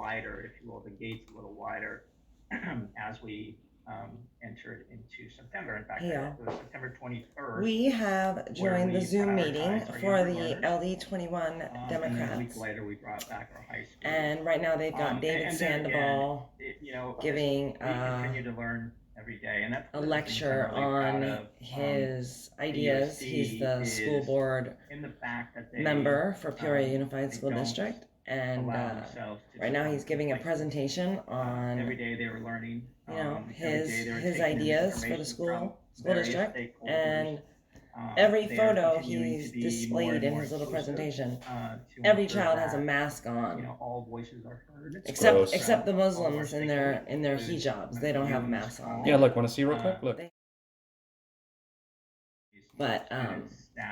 wider, if you will, the gates a little wider as we entered into September. In fact, Yeah. it was September 21st. We have joined the Zoom meeting for the LD21 And then a week Democrats. later, we brought back our high school. And right now they've got David Sandoval giving we continue to learn every day, and that's a lecture on his ideas. He's the school board member for Peoria Unified School District, and right now he's giving a presentation on every day they were learning, his ideas for the school district, and every photo he's displayed in his little presentation, every child has a mask on. All voices are heard. Except the Muslims in their hijabs. They don't have masks on. Yeah, look, want to see real quick? Look. But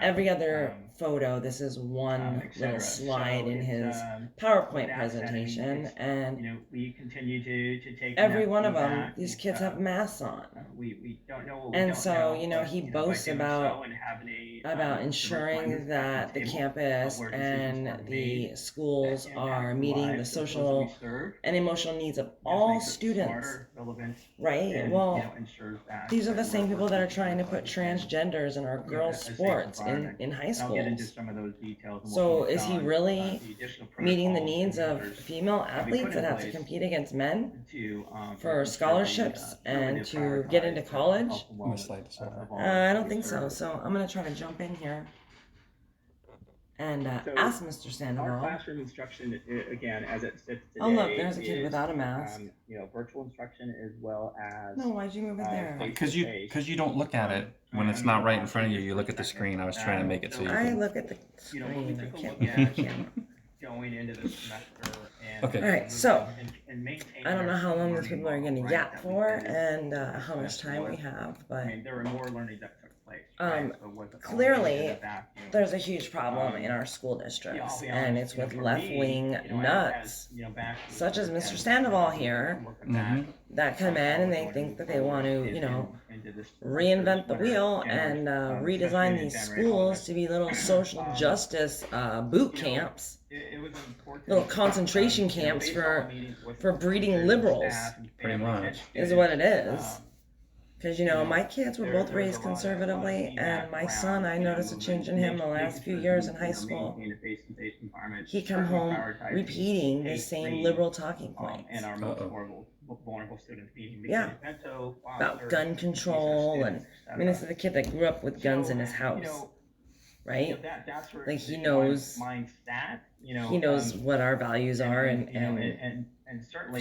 every other photo, this is one little slide in his PowerPoint presentation, and we continue to take every one of them, these kids have masks on. We don't know. And so, he boasts about ensuring that the campus and the schools are meeting the social and emotional needs of all students, right? Well, these are the same people that are trying to put transgenders in our girls' sports in high schools. So is he really meeting the needs of female athletes that have to compete against men for scholarships and to get into college? I don't think so. So I'm going to try to jump in here and ask Mr. Sandoval. Our classroom instruction, again, as it sits today, oh look, there's a kid without a mask. Virtual instruction as well as. No, why'd you move it there? Because you don't look at it when it's not right in front of you. You look at the screen. I was trying to make it so you. I look at the screen. I can't look at the camera. Going into the semester. Okay. All right, so I don't know how long these people are going to yap for and how much time we have, but there were more learning that took place. Clearly, there's a huge problem in our school districts, and it's with left-wing nuts, such as Mr. Sandoval here, that come in and they think that they want to, reinvent the wheel and redesign these schools to be little social justice boot camps. Little concentration camps for breeding liberals. Pretty much. Is what it is. Because, my kids were both raised conservatively, and my son, I noticed a change in him the last few years in high school. He come home repeating the same liberal talking points. Yeah, about gun control, and this is a kid that grew up with guns in his house, right? Like he knows what our values are, and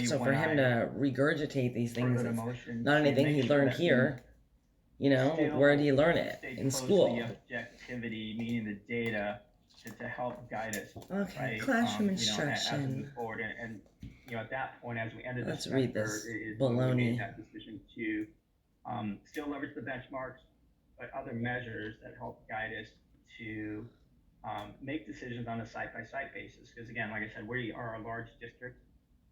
so for him to regurgitate these things, it's not anything he learned here. Where did he learn it? In school. Objectivity, meaning the data, to help guide us. Okay, right? classroom As we instruction. move forward, and at that point, as we ended the Let's semester, read this is baloney. when we made that decision to still leverage the benchmarks, but other measures that help guide us to make decisions on a site-by-site basis. Because again, like I said, we are a large district.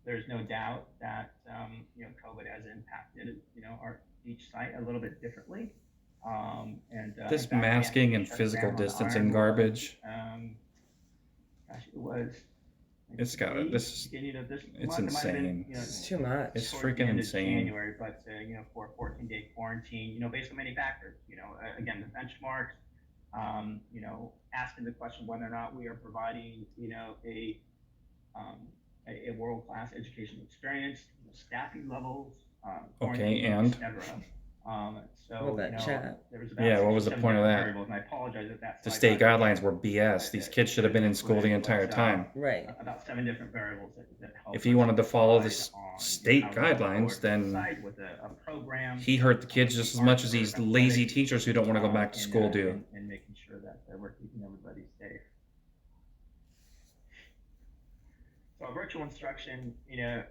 There's no doubt that COVID has impacted each site a little bit differently. This masking and physical distancing garbage. Gosh, it was. It's got it. It's insane. It's too much. It's freaking insane. January, but for a 14-day quarantine, based on many factors. Again, the benchmarks. Asking the question whether or not we are providing, a world-class educational experience, staffing levels, okay, and so there was yeah, what was the point of that? And I apologize if that's the state guidelines were BS. These kids should have been in school the entire time. Right. About 7 different variables that help. If he wanted to follow the state guidelines, then he hurt the kids just as much as these lazy teachers who don't want to go back to school do. And making sure that we're keeping everybody safe. So virtual instruction, again,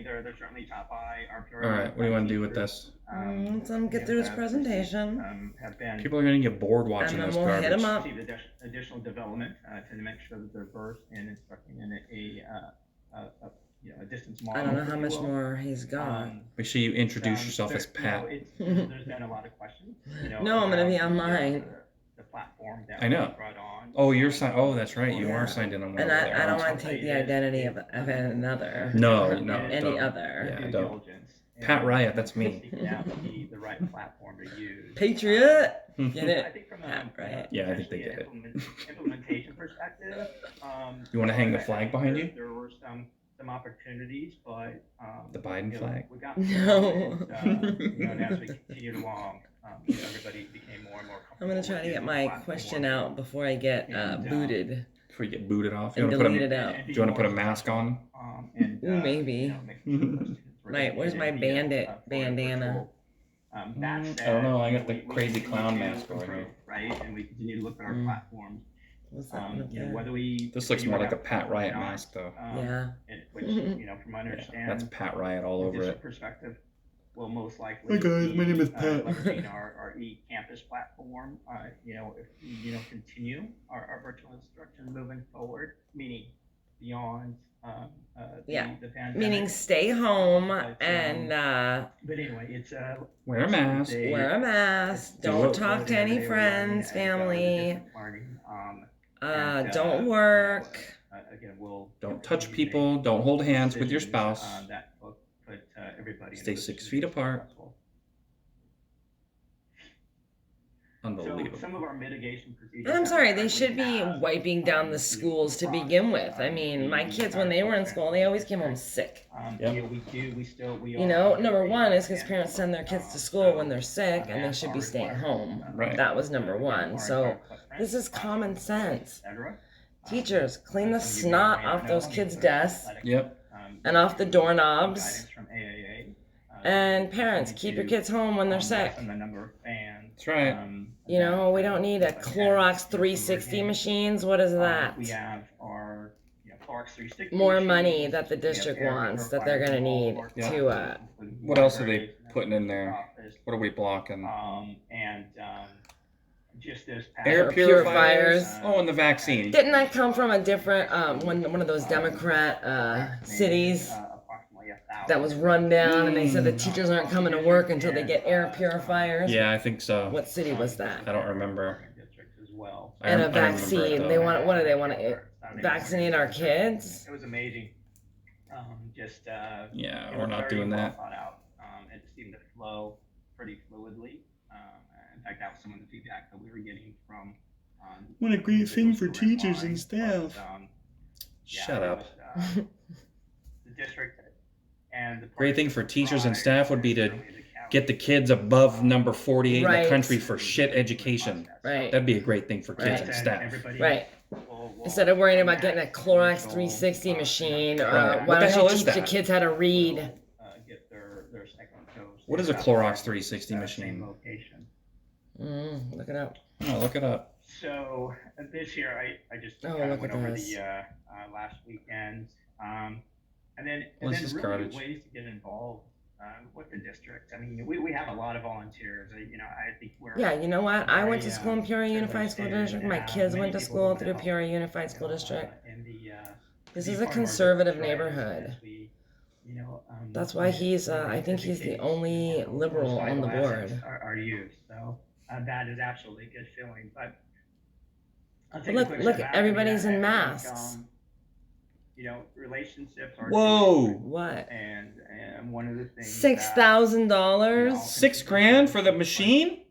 they're certainly top by our. All right, what do you want to do with this? Let him get through his presentation. People are going to get bored watching this garbage. Hit him up. Additional development to make sure that they're versed in instructing in a distance model. I don't know how much more he's got. Make sure you introduce yourself as Pat. There's been a lot of questions. No, I'm going to be online. The platform that I know. we brought on. Oh, you're signed. Oh, that's right. You Yeah. are signed in on one And over there. I don't aren't want to take the identity of another. No, of no, any don't. other. Yeah, due don't. diligence Pat and Riot, that's me. figuring out the right platform to use. Patriot. Get I it? think from Pat Riot. Yeah, I think they essentially get an implementation perspective. You wanna hang the I flag think behind you? There were some opportunities, but The Biden flag? we got No. and as we continued along, everybody became more and more comfortable. I'm gonna try to get my question out before I get booted Before you get booted off, you and want to put deleted a out. do you want to put a mask on? Ooh, maybe. Right, where's my bandit bandana? That said, I don't know, I got the we crazy continue clown to mask over improve, here. right? And we continue to look at our platforms. What's that one up there? Whether we This looks more like a got Pat Riot or not, mask, though. Yeah. Which from my Yeah, understanding, that's Pat Riot all over it. perspective, will most likely. Hi guys, my name is be, Pat. leveraging our e-campus platform. If we continue our virtual instruction moving forward, meaning beyond the pandemic. Meaning stay home But, and But anyway, it's Wear a mask. wear a mask. Don't talk to any friends, family. Don't work. Again, we'll Don't touch people. Don't hold hands with your spouse. That put everybody. Stay 6 feet apart. Unbelievable. So some of our mitigation procedures. And I'm sorry, they should be wiping down the schools to begin with. I mean, my kids, when they were in school, they always came home sick. Yep. You know, number one is because parents send their kids to school when they're sick and they should be staying home. Right. That was number one. So this is common sense. Teachers, clean the snot off those kids' desks Yep. and off the doorknobs. Guidance from AAA. And parents, keep your kids home when they're sick. The number of fans. That's right. You know, we don't need a Clorox 360 machines. What is that? We have our Clorox 360. More money that the district wants that they're gonna need Yeah. to What else are they putting in there? What are we blocking? Just this past Air purifiers. Oh, and the vaccine. Didn't that come from a different one of those Democrat cities that was run down and they said the teachers aren't coming to work until they get air purifiers? Yeah, I think so. What city was that? I don't remember. And I a remember it, vaccine. though. They want what do they want to vaccinate our kids? It was amazing. Yeah, we're not doing that. Thought out. It seemed to flow pretty fluidly. In fact, that was some of the feedback that we were getting from. What a great thing for teachers and line, staff. but, Shut it up. was, the district and the Great thing for teachers and staff would be to really the county. get the kids above number 48 in Right. the country for shit education. Right. That'd be a great thing for kids Right. and staff. Everybody Right. will Instead of worrying about getting a Clorox 360 machine, Right. why What the don't hell you is teach that? the kids how to read? get their second dose. What is a Clorox 360 machine? Same location. Look it up. Oh, look it up. So this year, I just Oh, kind of look went at over this. the last weekend, and then Well, this is really garbage. ways to get involved with the district. I mean, we have a lot of volunteers. I think we're Yeah, you know what? I went to school in Peoria Unified School District. My kids went to school through Peoria Unified School District. in the This be is a part of our conservative district, right, neighborhood. as we, That's why he's, I think he's the only liberal on the board. Our youth, so that is absolutely a good feeling. But I'll take Look- a quick look, step back. everybody's in I think, masks. Relationships are Whoa. What? and one of the things $6,000? $6,000 for the machine?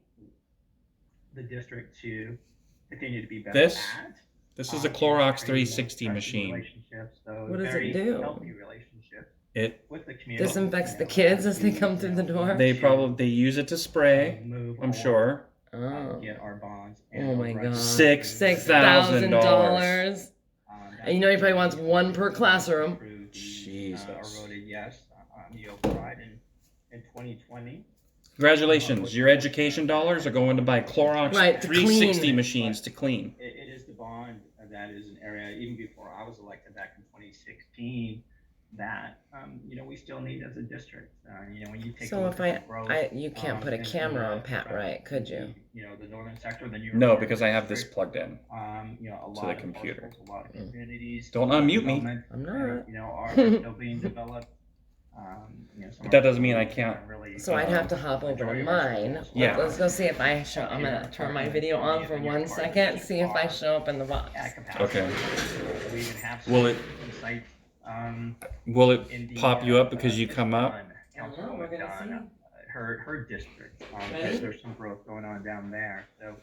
the district to continue to be better This? at. This is a Clorox 360 machine. Relationships, so What does it very do? Healthy relationships It with the community. Disinfects the kids as they come through the door? they use it to spray, Move I'm along, sure. Oh. get our bonds. Oh my God. $6,000. And you know he probably wants one per classroom. Jesus. Voted yes on the override in 2020. Congratulations, your education dollars are going to buy Clorox Right, to 360 clean. machines to clean. It is the bond that is an area, even before I was elected back in 2016, that we still need as a district. When you take a So look if at the growth, you can't put a in camera the, on Pat Wright, could you? The northern sector, then you No, because I have this plugged in. a the lot of computer. parcels, a lot of communities. Don't unmute me. I'm not. Are still being developed. But that doesn't mean I can't So I'd have to hop over to mine. Yeah. Let's go see if I show. I'm gonna turn my video on for 1 second. See if I show up in the box. Okay. We even have Will it? sites, Will it pop you up because you come up? We're gonna see. Her district. There's some growth going on down there. So,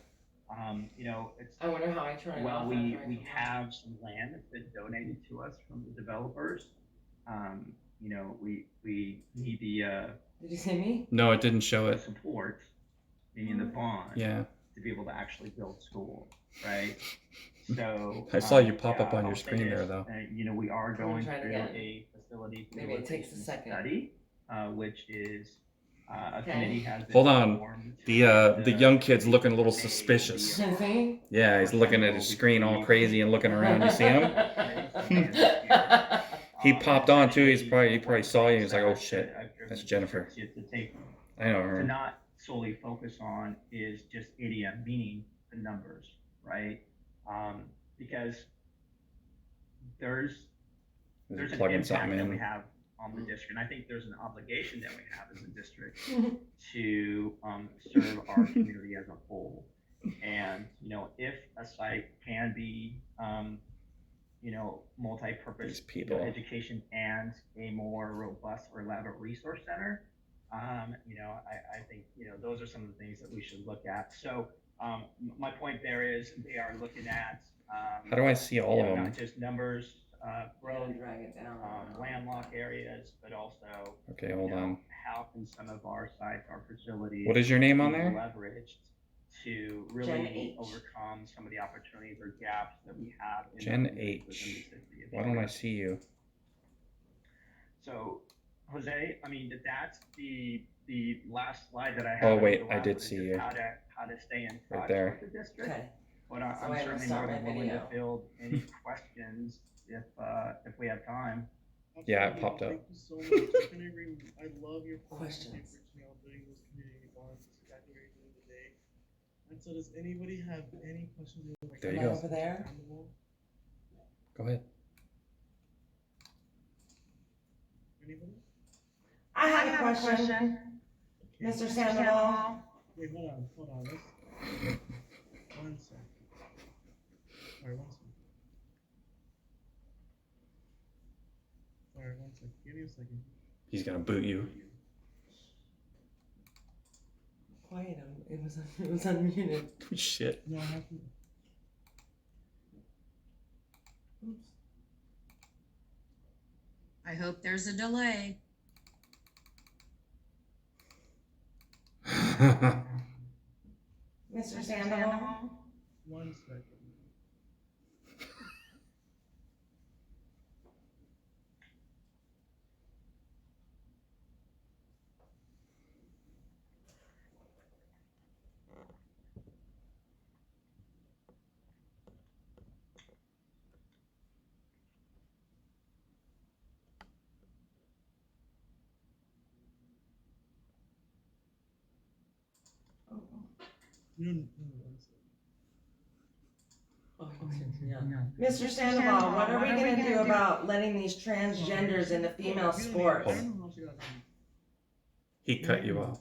it's. I wonder how I turn it Well, off. we have some land that's been donated to us from the developers. We need the Did you see me? No, it didn't show it. support, meaning the bond, Yeah. to be able to actually build schools, right? So I saw you pop up on I'll your say screen this, there, though. We are going try it through again. a facility Maybe it takes a second. study, which is a committee has been Hold on. formed The young kid's looking a little suspicious. See? Yeah, he's looking at his screen all crazy and looking around. You see him? He popped on too. He probably saw you. He's like, oh shit, that's Jennifer. I know To her. not solely focus on is just idiom, meaning the numbers, right? Because there's an Plugging impact something that we in. have on the district, and I think there's an obligation that we have as a district to serve our community as a whole. And if a site can be multi-purpose These people. education and a more robust or elaborate resource center, I think those are some of the things that we should look at. So my point there is they are looking at How do I see all of them? not just numbers, growth, Drag it down. landlocked areas, but also Okay, hold on. how can some of our sites, our facilities, What is your name on be there? leveraged to Gen really H. overcome some of the opportunities or gaps that we have in Gen within the H. city of Why don't I Detroit. see you? So, Jose, that's the last slide that I have. Oh, wait, The I last did one is see just you. How to stay in Right touch there. with the district. Okay. But So I'm I have to certainly start more than my willing to video. field any questions if we have time. Yeah, it popped up. Thank you so much. I couldn't agree. I love your Questions. reaching out, building those community bonds. That's exactly what you're doing today. And so, does anybody have any questions? There you Am I go. over there? Go ahead. Anybody? I have a question, Okay. Mr. Sandoval. Wait, hold on. Let's. One second. Sorry, one second. Give me a second. He's gonna boot you. Quiet him. It was unmuted. Shit. No, I have to. Oops. I hope there's a delay. Mr. Sandoval. 1 second. No, 1 second. Mr. Sandoval, what are we gonna do about letting these transgenders into female sports? I don't know how she got on. He cut you off.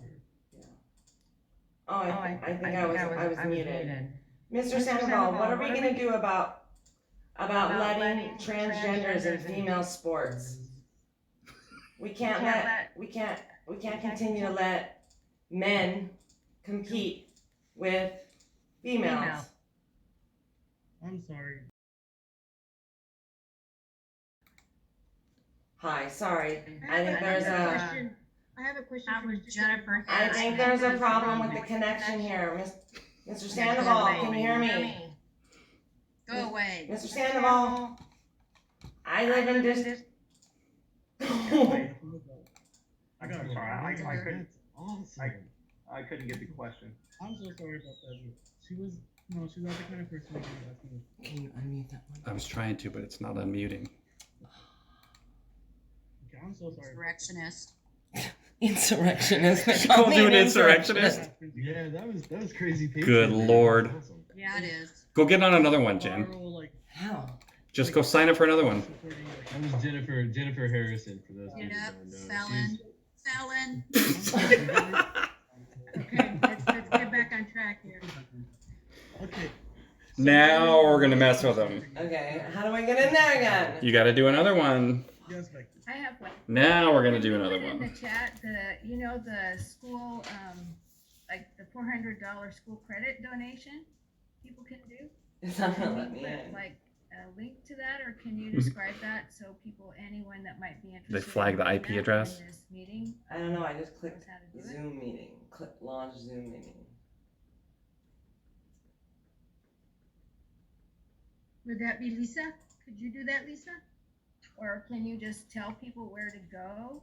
Oh, I think I was muted. Mr. Sandoval, what are we gonna do about letting transgenders in female sports? We can't continue to let men compete with females. I'm sorry. Hi, sorry. I think there's a I have a question That for was Mr. Jennifer. I think there's a problem with the connection here. Mr. Sandoval, can you hear me? Go away. Mr. Sandoval, I live in this. I got I'm it. sorry, I couldn't. Awesome. I couldn't get the question. I'm so sorry about that. She was not the kind of person who was asking. Can you unmute that one? I was trying to, but it's not unmuting. Okay, I'm so sorry. Insurrectionist. Insurrectionist. She called you an insurrectionist? Yeah, that was crazy. Good lord. Awesome. Yeah, it is. Go get on another one, Jen. Viral, like, How? Just go sign up for another one. supporting, like, That was Jennifer Harrison, for those Get people up, who don't know. felon. felon. Okay, let's get back on track here. Okay. Now we're gonna mess with them. Okay, how do I get in there again? You gotta do another one. Yes, Becky. I have one. Now we're gonna Can do you another put in one. the chat, the school, like the $400 school credit donation people can do? It's not Can gonna we let me put in. like a link to that, or can you describe that so people, anyone that might be interested? They flag the in IP that address? in this meeting I don't know, I just knows clicked how to do it? Zoom meeting. Click launch Zoom meeting. Would that be Lisa? Could you do that, Lisa? Or can you just tell people where to go?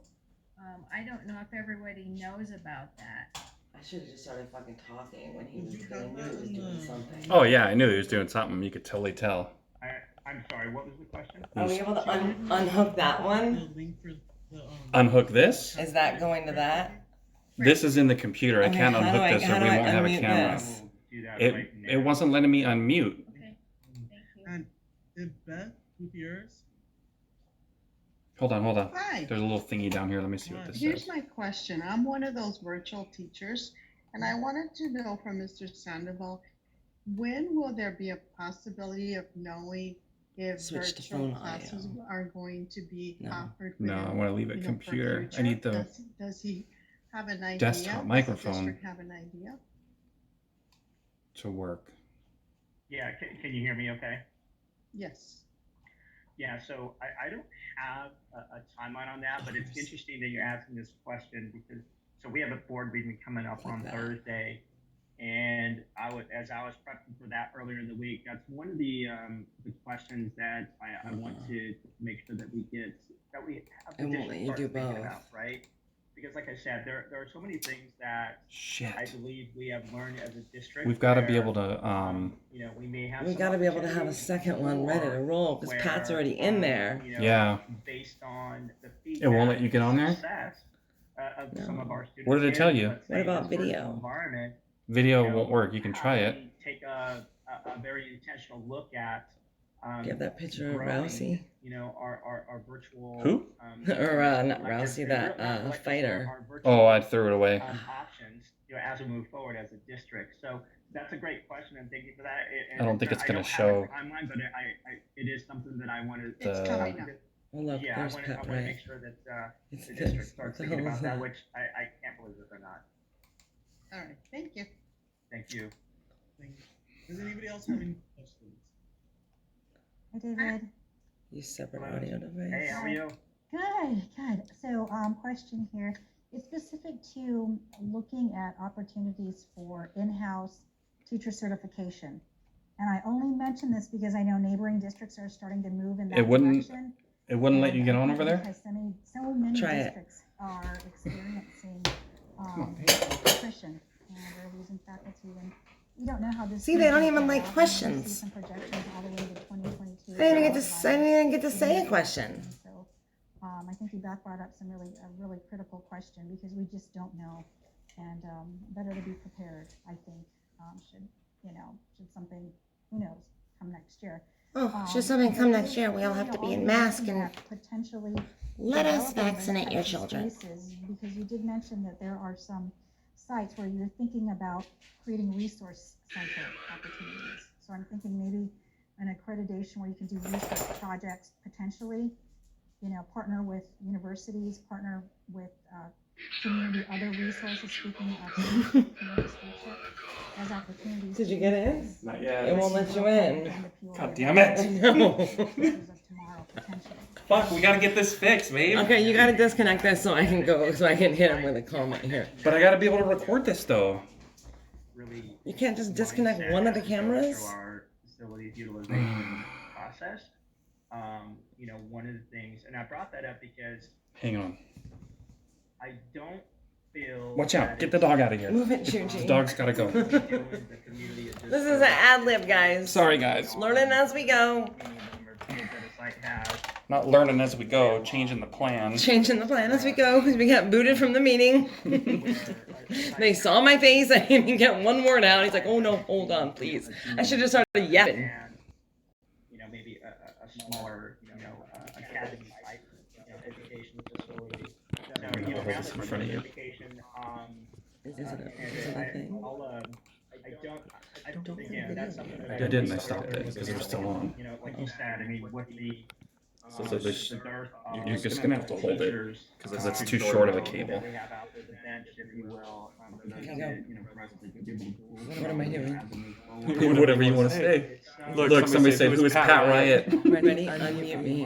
I don't know if everybody knows about that. I should have just started fucking talking when he was, because I knew he was doing something. Oh yeah, I knew he was doing something. You could totally tell. I'm sorry, what was the question? Are we able to unhook that The one? link for the Unhook this? Is that going to that? This is in the computer. I Okay, can't how do unhook I- this or how we do I won't have a unmute camera. this? We'll do that It right it now. wasn't letting me unmute. Okay, thank you. And if Beth, with yours, Hold on. Hi, There's a little thingy down here. Let me see what this here's says. my question. I'm one of those virtual teachers, and I wanted to know from Mr. Sandoval, when will there be a possibility of knowing if Switch to virtual phone classes audio. are going to be No. offered? No, I want to leave it for computer. I future? need the Does he have an idea? desktop Does the microphone. district have an idea? to work. Yeah, can you hear me okay? Yes. Yeah, so I don't have a timeline on that, but it's interesting that you're asking this question because, so we have a board meeting coming up on Thursday, and as I was prepping for that earlier in the week, that's one of the questions that I want to make sure that we get, that we have the district start thinking about, right? Because like I said, there are so many things that I believe we have learned as a district. We've got to be able to, you know, we may have. We got to be able to have a second one ready to roll because Pat's already in there. You know, yeah. Based on the feedback. It won't let you get on there? Of some of our students. What did it tell you? What about video? Video won't work. You can try it. Take a very intentional look at. Give that picture of growing, Rousey. You know, our virtual. Who? Or not Rousey, that fighter. Oh, I threw it away. Options, you know, as we move forward as a district. So that's a great question, and thank you for that. And I don't think it's going to show. Timeline, but it is something that I wanted. It's coming up. Oh, look, Yeah, there's I want Pat to Ray. make sure that the It's district good. starts What the thinking hell about is that, that? which I can't believe that they're not. All right, thank you. Thank you. Thank you. Does anybody else have any questions? Hi, David. Use separate audio device. Hey, how are you? Good. So, question here. It's specific to looking at opportunities for in-house teacher certification. And I only mention this because I know neighboring districts are starting to move in that direction. It wouldn't let you get on over there? Because so many Try it. districts are experiencing attrition, and we're losing faculty, and we don't know how this. See, they don't is even gonna like play out. questions. We see some projections all the way to 2022. I didn't even get to say a question. So, I think you brought up a really critical question because we just don't know, and better to be prepared. I think should something, who knows, come next year. Oh, should something come next year, we all have to be in masks and potentially let us developing those vaccinate your types of children. spaces, because you did mention that there are some sites where you're thinking about creating resource center opportunities. So I'm thinking maybe an accreditation where you can do research projects potentially, partner with universities, partner with community, other resources, speaking of community stewardship, as opportunities. Did you get in? Not yet. It won't let you in. God damn it. No. Fuck, we gotta get this fixed, babe. Okay, you gotta disconnect this so I can hit him with a comment here. But I gotta be able to record this though. Really. You can't just disconnect one of the cameras? Through our facilities utilization process. One of the things, and I brought that up because Hang on. I don't feel. Watch out. Get the dog out of here. Move it, The Chuchi. dog's gotta go. This is an ad lib, guys. Sorry, guys. Learning as we go. Not learning as we go, changing the plan. Changing the plan as we go because we got booted from the meeting. They saw my face. I didn't even get one word out. He's like, "Oh no, hold on, please." I should have started yapping. Maybe a smaller, academy type, education facility. So, this in front of you. Is it a thing? I don't again, that's something that I didn't. I stopped it because it was still on. You know, like you said, I mean, with the So this, the dearth of you're just gonna have to hold it teachers, because it's too short of a that cable. we have out there, the bench, if you will, for those Okay, go. you know, for us to give them tools. What am I doing? Whatever you want to say. Look, Look, somebody say, "Who is Pat Riot?" Ready? Unmute me.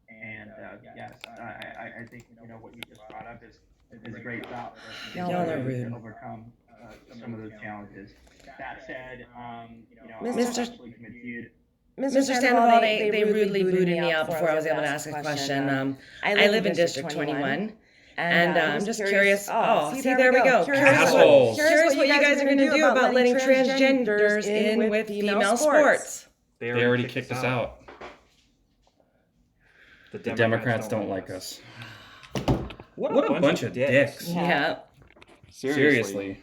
And yes, I think you know what you just brought up is a great thought for us Y'all are to rude. overcome some of those challenges. That said, you know, Mr. I'm absolutely committed. Mr. Sandoval, they rudely booted me out before I was able to ask a question. I live in District 21, and I'm just curious. Oh, see, there we go. Assholes. Curious what you guys are going to do about letting transgenders in with female sports. They already kicked us out. The Democrats don't like us. What a bunch of dicks. Yeah. Seriously.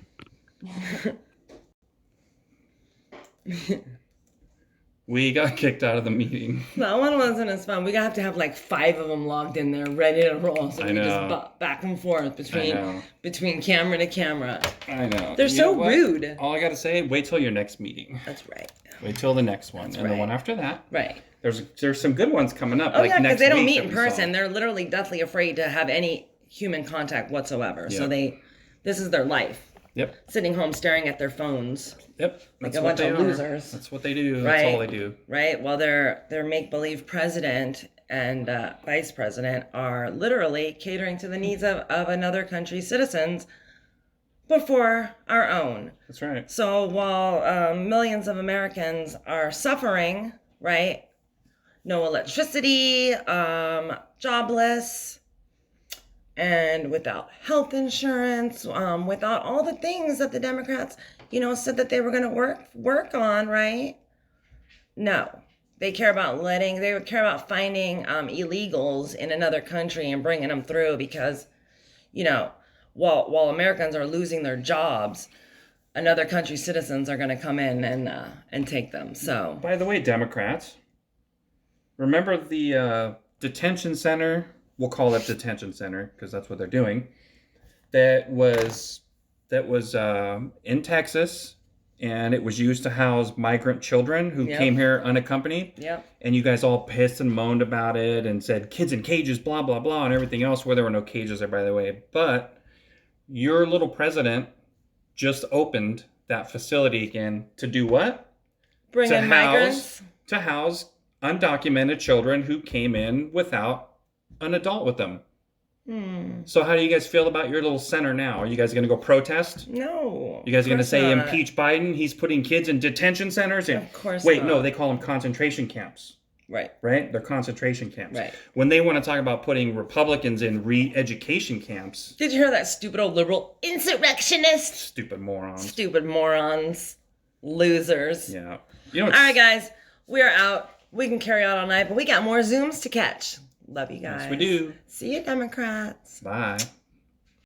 We got kicked out of the meeting. That one wasn't as fun. We have to have like 5 of them logged in there, ready to roll. So I we know. just back and forth between camera to camera. I know. They're You so know what? rude. All I gotta say, wait till your next meeting. That's right. Wait till the next one, That's and the right. one after that. Right. There's some good ones coming up. Oh like yeah, next because they don't week meet that in we saw. person. They're literally deathly afraid to have any human contact whatsoever. So Yeah. this is their life. Yep. Sitting home staring at their phones, Yep. like That's a what bunch they of are. losers. That's what they do. Right. That's all they do. right? While their make-believe president and vice president are literally catering to the needs of another country's citizens before our own. That's right. So while millions of Americans are suffering, right? No electricity, jobless, and without health insurance, without all the things that the Democrats, said that they were going to work on, right? No, they care about finding illegals in another country and bringing them through because, while Americans are losing their jobs, another country's citizens are going to come in and take them. So, By the way, Democrats, remember the detention center? We'll call it detention center because that's what they're doing. That was in Texas, and it was used to house migrant children who Yep. came here unaccompanied. yep. And you guys all pissed and moaned about it and said kids in cages, blah blah blah, and everything else. Where there were no cages there, by the way. But your little president just opened that facility again to do what? Bring in migrants. To house undocumented children who came in without an adult with them. So how do you guys feel about your little center now? Are you guys going to go protest? No. You guys are going to of say course not. impeach Biden? He's putting kids in detention centers? And Of course wait, not. no, they call them concentration camps, Right. right? They're concentration camps. Right. When they want to talk about putting Republicans in re-education camps, Did you hear that stupid old liberal insurrectionist? stupid morons. Stupid morons. Losers. Yeah. All right, guys. We're out. We can carry on all night, but we got more Zooms to catch. Love you guys. Yes, we do. See you, Democrats. Bye.